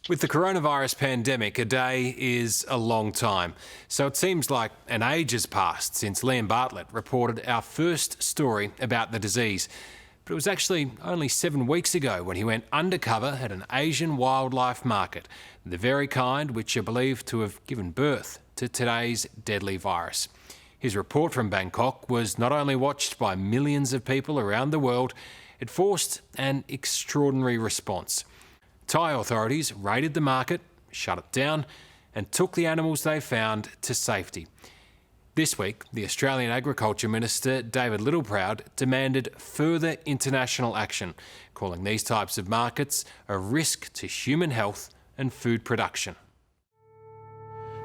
With the coronavirus pandemic, a day is a long time. So it seems like an age has passed since Liam Bartlett reported our first story about the disease. But it was actually only 7 weeks ago when he went undercover at an Asian wildlife market, the very kind which are believed to have given birth to today's deadly virus. His report from Bangkok was not only watched by millions of people around the world, it forced an extraordinary response. Thai authorities raided the market, shut it down, and took the animals they found to safety. This week, the Australian Agriculture Minister, David Littleproud, demanded further international action, calling these types of markets a risk to human health and food production.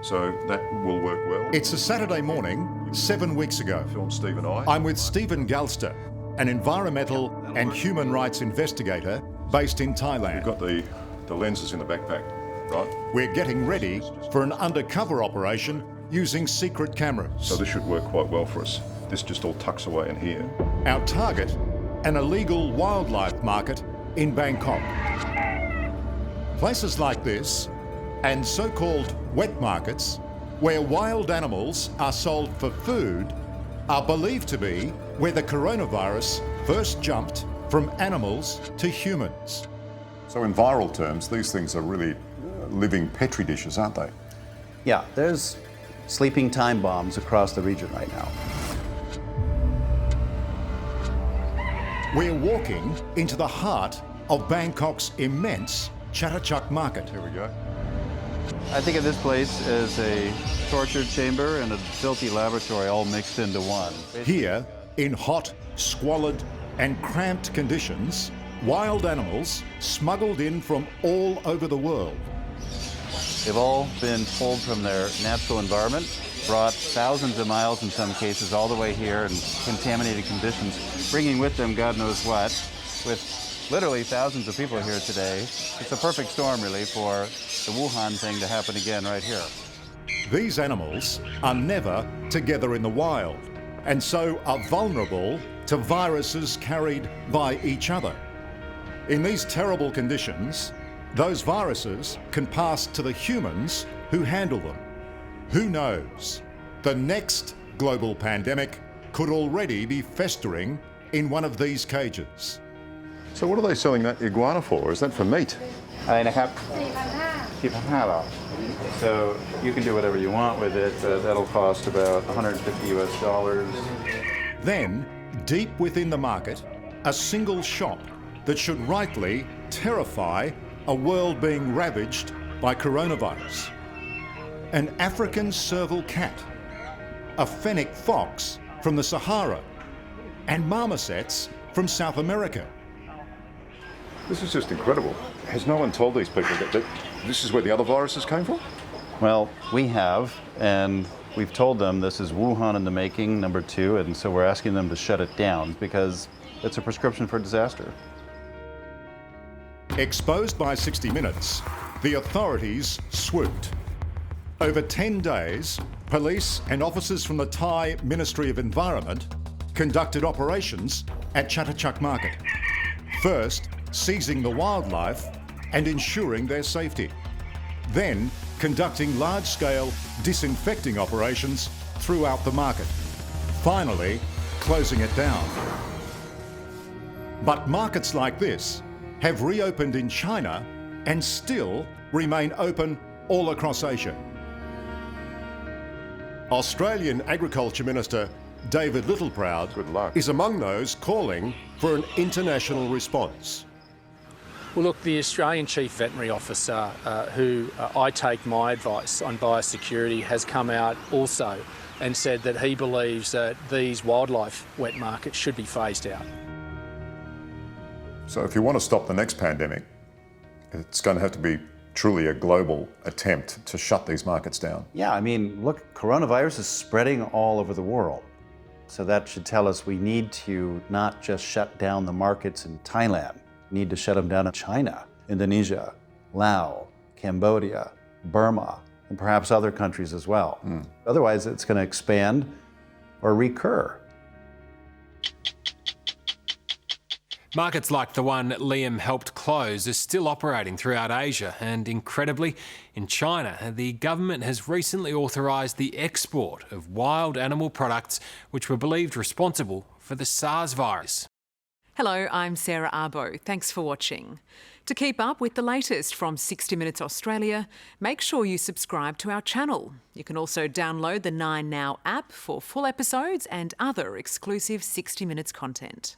So that will work well. It's a Saturday morning, 7 weeks ago. Film Steve and I. I'm with Stephen Galster, an environmental and human rights investigator based in Thailand. You've got the lenses in the backpack, right? We're getting ready for an undercover operation using secret cameras. So this should work quite well for us. This just all tucks away in here. Our target, an illegal wildlife market in Bangkok. Places like this, and so-called wet markets, where wild animals are sold for food, are believed to be where the coronavirus first jumped from animals to humans. So in viral terms, these things are really living petri dishes, aren't they? Yeah, there's sleeping time bombs across the region right now. We're walking into the heart of Bangkok's immense Chatuchak market. Here we go. I think of this place as a torture chamber and a filthy laboratory all mixed into one. Here, in hot, squalid, and cramped conditions, wild animals smuggled in from all over the world. They've all been pulled from their natural environment, brought thousands of miles in some cases all the way here in contaminated conditions, bringing with them God knows what. With literally thousands of people here today, it's a perfect storm really for the Wuhan thing to happen again right here. These animals are never together in the wild, and so are vulnerable to viruses carried by each other. In these terrible conditions, those viruses can pass to the humans who handle them. Who knows? The next global pandemic could already be festering in one of these cages. So what are they selling that iguana for? Is that for meat? อะไรนะครับ4,500 หรอ So you can do whatever you want with it. That'll cost about $150 US. Then, deep within the market, a single shop that should rightly terrify a world being ravaged by coronavirus. An African serval cat, a fennec fox from the Sahara, and marmosets from South America. This is just incredible. Has no one told these people that this is where the other viruses came from? Well, we have, and we've told them this is Wuhan in the making, number 2, and so we're asking them to shut it down because it's a prescription for disaster. Exposed by 60 Minutes, the authorities swooped. Over 10 days, police and officers from the Thai Ministry of Environment conducted operations at Chatuchak Market. First, seizing the wildlife and ensuring their safety. Then, conducting large-scale disinfecting operations throughout the market. Finally, closing it down. But markets like this have reopened in China and still remain open all across Asia. Australian Agriculture Minister David Littleproud Good luck. is among those calling for an international response. Well, look, the Australian Chief Veterinary Officer, who I take my advice on biosecurity, has come out also and said that he believes that these wildlife wet markets should be phased out. So if you want to stop the next pandemic, it's going to have to be truly a global attempt to shut these markets down. Yeah, I mean, look, coronavirus is spreading all over the world. So that should tell us we need to not just shut down the markets in Thailand. We need to shut them down in China, Indonesia, Laos, Cambodia, Burma, and perhaps other countries as well. Otherwise, it's going to expand or recur. Markets like the one Liam helped close are still operating throughout Asia, and incredibly, in China, the government has recently authorised the export of wild animal products which were believed responsible for the SARS virus. Hello, I'm Sarah Abo. Thanks for watching. To keep up with the latest from 60 Minutes Australia, make sure you subscribe to our channel. You can also download the 9Now app for full episodes and other exclusive 60 Minutes content.